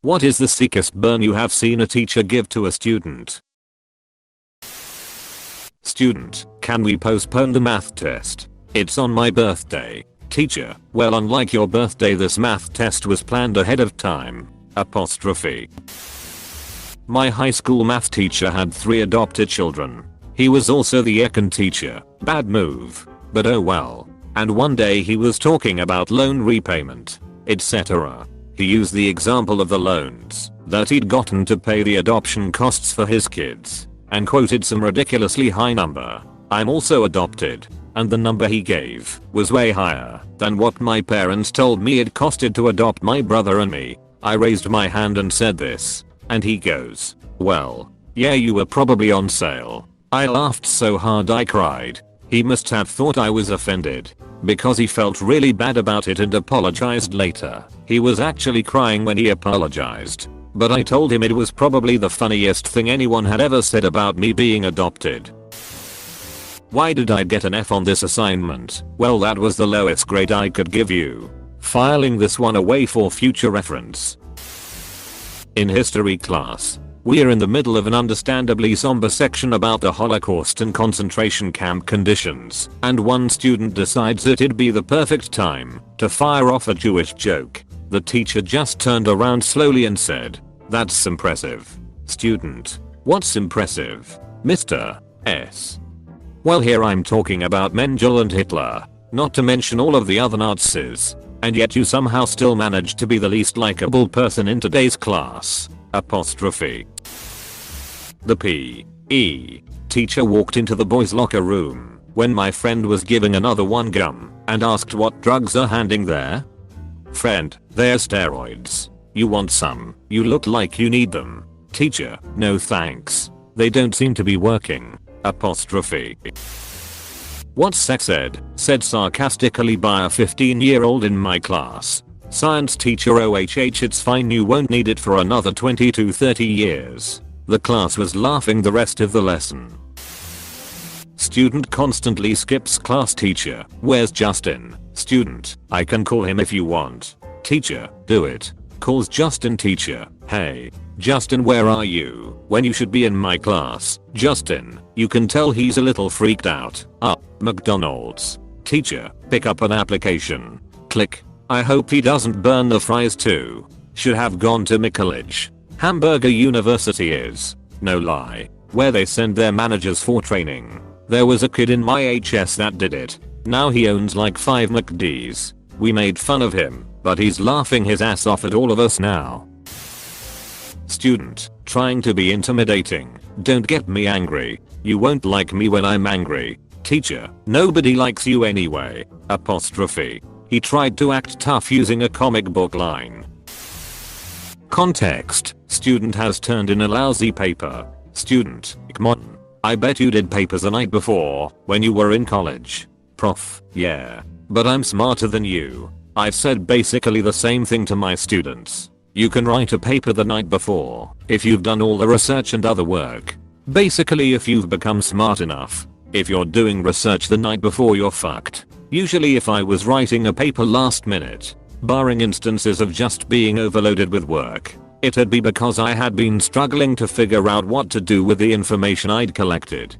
What is the sickest burn you have seen a teacher give to a student? Student, can we postpone the math test? It's on my birthday. Teacher, well, unlike your birthday, this math test was planned ahead of time. Apostrophe. My high school math teacher had 3 adopted children. He was also the econ teacher. Bad move. But oh well. And one day he was talking about loan repayment, etc. He used the example of the loans that he'd gotten to pay the adoption costs for his kids, and quoted some ridiculously high number. I'm also adopted, and the number he gave was way higher than what my parents told me it costed to adopt my brother and me. I raised my hand and said this, and he goes, well, yeah, you were probably on sale. I laughed so hard I cried. He must have thought I was offended, because he felt really bad about it and apologized later. He was actually crying when he apologized, but I told him it was probably the funniest thing anyone had ever said about me being adopted. Why did I get an F on this assignment? Well, that was the lowest grade I could give you. Filing this one away for future reference. In history class, we're in the middle of an understandably somber section about the Holocaust and concentration camp conditions, and one student decides it'd be the perfect time to fire off a Jewish joke. The teacher just turned around slowly and said, "That's impressive." Student: "What's impressive, Mr. S?" "Well, here I'm talking about Mengele and Hitler, not to mention all of the other Nazis, and yet you somehow still managed to be the least likable person in today's class." Apostrophe. The P.E. teacher walked into the boys' locker room when my friend was giving another one gum and asked what drugs are handing there. Friend: "They're steroids. You want some? You look like you need them." Teacher: "No thanks. They don't seem to be working." Apostrophe. "What's sex ed?" said sarcastically by a 15-year-old in my class. Science teacher: "OHH, it's fine, you won't need it for another 20 to 30 years. The class was laughing the rest of the lesson. Student constantly skips class. Teacher: "Where's Justin?" Student: "I can call him if you want." Teacher: "Do it." Calls Justin. Teacher: "Hey, Justin, where are you when you should be in my class?" Justin: "You can tell he's a little freaked out." McDonald's. Teacher: "Pick up an application." Click. "I hope he doesn't burn the fries too. Should have gone to college. Hamburger University is, no lie, where they send their managers for training. There was a kid in my HS that did it. Now he owns like 5 McD's. We made fun of him, but he's laughing his ass off at all of us now." Student: "Trying to be intimidating. Don't get me angry. You won't like me when I'm angry." Teacher: "Nobody likes you anyway." Apostrophe. He tried to act tough using a comic book line. Context: student has turned in a lousy paper. Student: "Come on. I bet you did papers the night before when you were in college." Prof: "Yeah. But I'm smarter than you. I've said basically the same thing to my students. You can write a paper the night before if you've done all the research and other work. Basically, if you've become smart enough. If you're doing research the night before, you're fucked." Usually if I was writing a paper last minute, barring instances of just being overloaded with work, it'd be because I had been struggling to figure out what to do with the information I'd collected.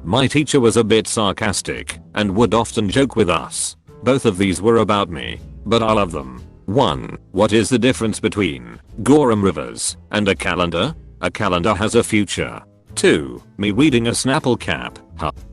My teacher was a bit sarcastic and would often joke with us. Both of these were about me, but I love them. 1. What is the difference between Gorham Rivers and a calendar? A calendar has a future. 2. Me reading a Snapple cap.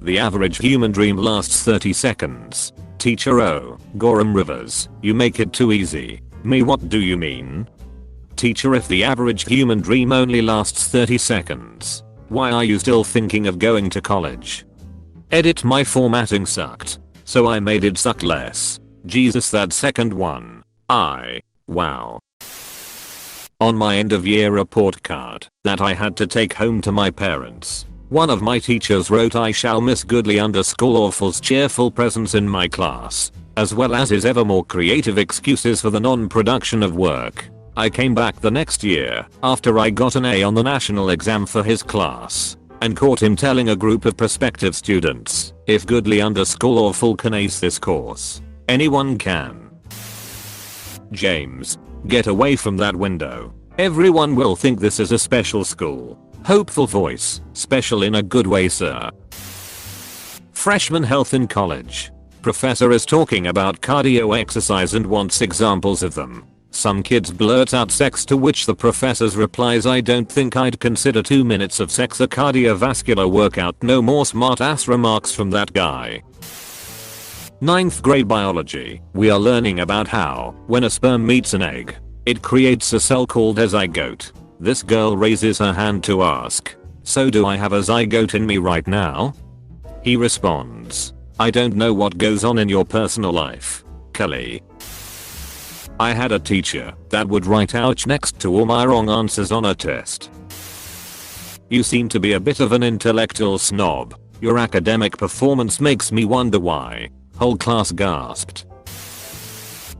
The average human dream lasts 30 seconds. Teacher: "Oh, Gorham Rivers, you make it too easy." Me: "What do you mean?" Teacher: "If the average human dream only lasts 30 seconds, why are you still thinking of going to college?" Edit: my formatting sucked, so I made it suck less. Jesus, that second one. Wow. On my end of year report card that I had to take home to my parents, one of my teachers wrote, "I shall miss Goodly_Awful's cheerful presence in my class, as well as his ever more creative excuses for the non-production of work." I came back the next year after I got an A on the national exam for his class and caught him telling a group of prospective students, "If Goodly_Awful can ace this course, anyone can." James: Get away from that window. Everyone will think this is a special school. Hopeful voice. Special in a good way, sir. Freshman health in college. Professor is talking about cardio exercise and wants examples of them. Some kids blurt out sex, to which the professor's replies, I don't think I'd consider 2 minutes of sex a cardiovascular workout. No more smart ass remarks from that guy. 9th grade biology. We are learning about how, when a sperm meets an egg, it creates a cell called a zygote. This girl raises her hand to ask, so do I have a zygote in me right now? He responds, I don't know what goes on in your personal life, Kelly. I had a teacher that would write ouch next to all my wrong answers on a test. You seem to be a bit of an intellectual snob. Your academic performance makes me wonder why. Whole class gasped.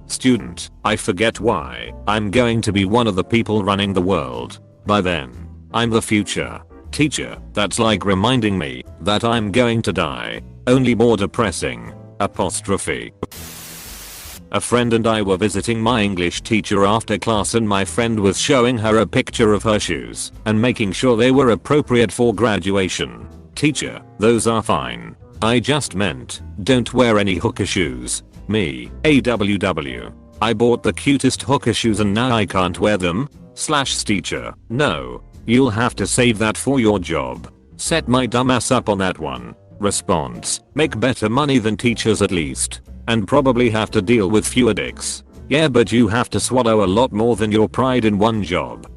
Student, I forget why. I'm going to be one of the people running the world. By then, I'm the future. Teacher, that's like reminding me that I'm going to die. Only more depressing. Apostrophe. A friend and I were visiting my English teacher after class, and my friend was showing her a picture of her shoes and making sure they were appropriate for graduation. Teacher, those are fine. I just meant, don't wear any hooker shoes. Me, AWW. I bought the cutest hooker shoes and now I can't wear them? Teacher, no. You'll have to save that for your job. Set my dumbass up on that one. Response, make better money than teachers at least. And probably have to deal with fewer dicks. Yeah, but you have to swallow a lot more than your pride in one job.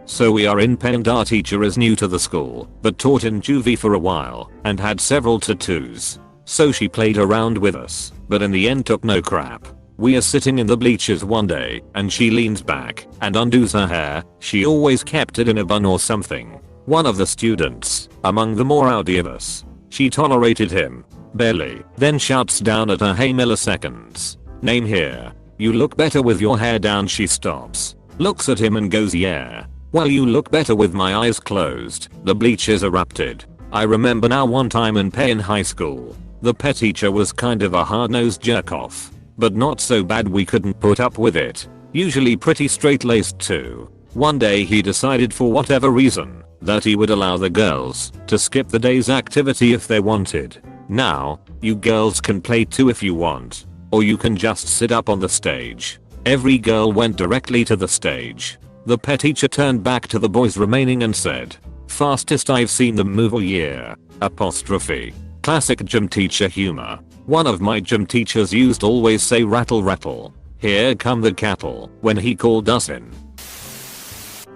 So we are in Penn and our teacher is new to the school, but taught in juvie for a while and had several tattoos. So she played around with us, but in the end took no crap. We are sitting in the bleachers one day and she leans back and undoes her hair. She always kept it in a bun or something. One of the students, among the more rowdy of us, she tolerated him. Barely. Then shouts down at her, hey milliseconds. Name here. You look better with your hair down. She stops. Looks at him and goes, yeah. Well, you look better with my eyes closed. The bleachers erupted. I remember now one time in Penn high school. The pet teacher was kind of a hard-nosed jerk-off. But not so bad we couldn't put up with it. Usually pretty straight-laced too. One day he decided for whatever reason that he would allow the girls to skip the day's activity if they wanted. Now, you girls can play too if you want. Or you can just sit up on the stage. Every girl went directly to the stage. The pet teacher turned back to the boys remaining and said, fastest I've seen them move all year. Apostrophe. Classic gym teacher humor. One of my gym teachers used always say rattle rattle. Here come the cattle when he called us in.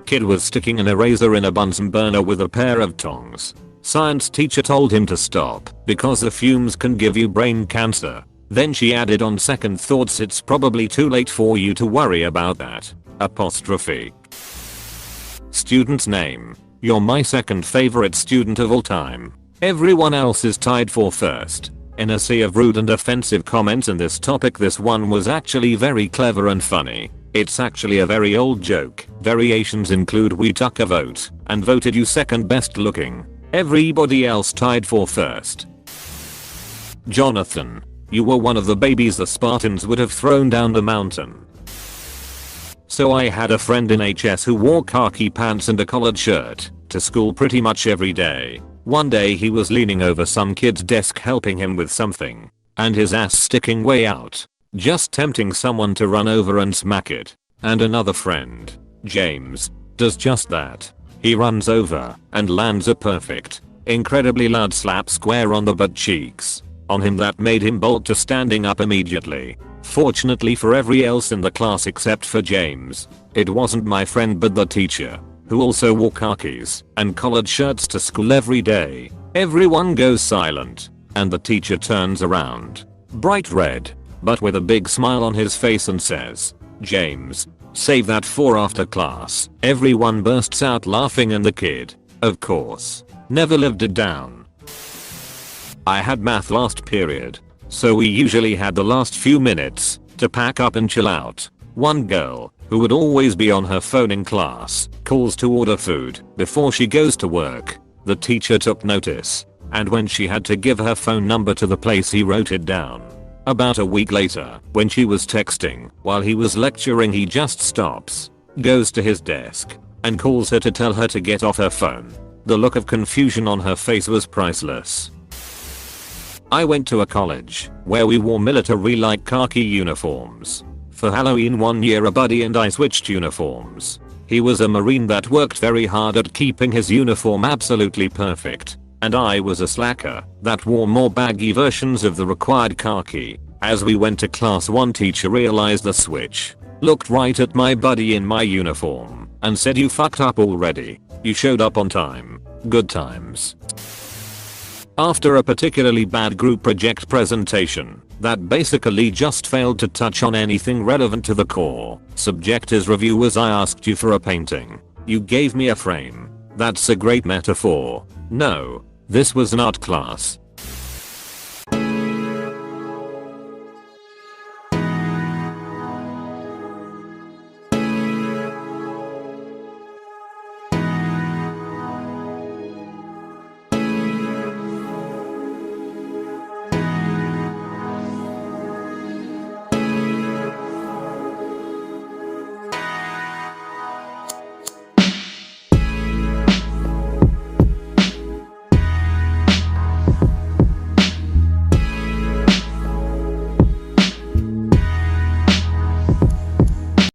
Kid was sticking an eraser in a Bunsen burner with a pair of tongs. Science teacher told him to stop because the fumes can give you brain cancer. Then she added, on second thoughts it's probably too late for you to worry about that. Apostrophe. Student's name. You're my second favorite student of all time. Everyone else is tied for first. In a sea of rude and offensive comments in this topic, this one was actually very clever and funny. It's actually a very old joke. Variations include we took a vote and voted you second best looking. Everybody else tied for first. Jonathan. You were one of the babies the Spartans would have thrown down the mountain. So I had a friend in HS who wore khaki pants and a collared shirt to school pretty much every day. One day he was leaning over some kid's desk helping him with something, and his ass sticking way out, just tempting someone to run over and smack it. And another friend, James, does just that. He runs over and lands a perfect, incredibly loud slap square on the butt cheeks on him that made him bolt to standing up immediately. Fortunately for everyone else in the class except for James, it wasn't my friend but the teacher, who also wore khakis and collared shirts to school every day. Everyone goes silent, and the teacher turns around, bright red, but with a big smile on his face, and says, James, save that for after class. Everyone bursts out laughing and the kid, of course, never lived it down. I had math last period, so we usually had the last few minutes to pack up and chill out. One girl, who would always be on her phone in class, calls to order food before she goes to work. The teacher took notice, and when she had to give her phone number to the place, he wrote it down. About a week later, when she was texting, while he was lecturing, he just stops, goes to his desk, and calls her to tell her to get off her phone. The look of confusion on her face was priceless. I went to a college where we wore military-like khaki uniforms. For Halloween one year a buddy and I switched uniforms. He was a Marine that worked very hard at keeping his uniform absolutely perfect, and I was a slacker that wore more baggy versions of the required khaki. As we went to class, one teacher realized the switch, looked right at my buddy in my uniform, and said, "You fucked up already. You showed up on time. Good times." After a particularly bad group project presentation that basically just failed to touch on anything relevant to the core subject as reviewers, I asked you for a painting. You gave me a frame. That's a great metaphor. No, this was an art class.